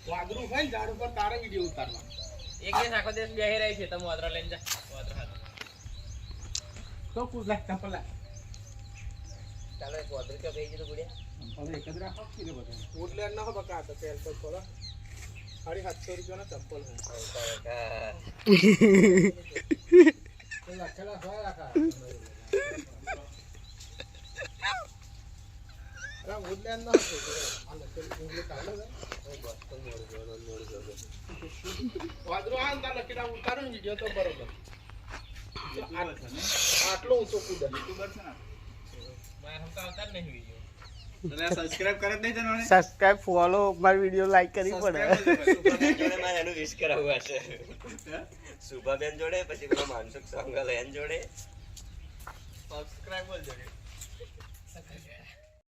વાદરું હોય ને ઝાડ ઉપર તારે વિડીયો ઉતારવા એક દિવસ આખો દિવસ બેહી રહી છે તમે વાદરા લઈને જા વાદરા હાથ તો કૂદ લાગ ચંપલ લાગ ચાલો એક વાદરું કે ભેજી તો ગુડિયા ચંપલ એક જ રાખો કીધે બધા વોટલેર ના હો બકા તો તેલ તો થોડા 750 રૂપિયાના ચંપલ હોય ચલા હોય રાખા અરે વોટલેર ના હો આ લખેલ ઇંગ્લિશ ચાલે છે બસ તો મોડ વાદરો આ અંતર લખીને ઉતારું વિડિયો તો બરોબર આટલો ઊંચો કૂદે યુટ્યુબર છે ને માર હમ તો આવતા જ નહીં વિડિયો સબસ્ક્રાઇબ કરે નહીં તને સબસ્ક્રાઇબ ફોલો મારી વિડિયો લાઈક કરવી પડે જોડે મારે એનું વિશ કરાવવું હશે સુભાબેન જોડે પછી પેલો માનસુખ સંગલ એન જોડે સબસ્ક્રાઇબ બોલ જોડે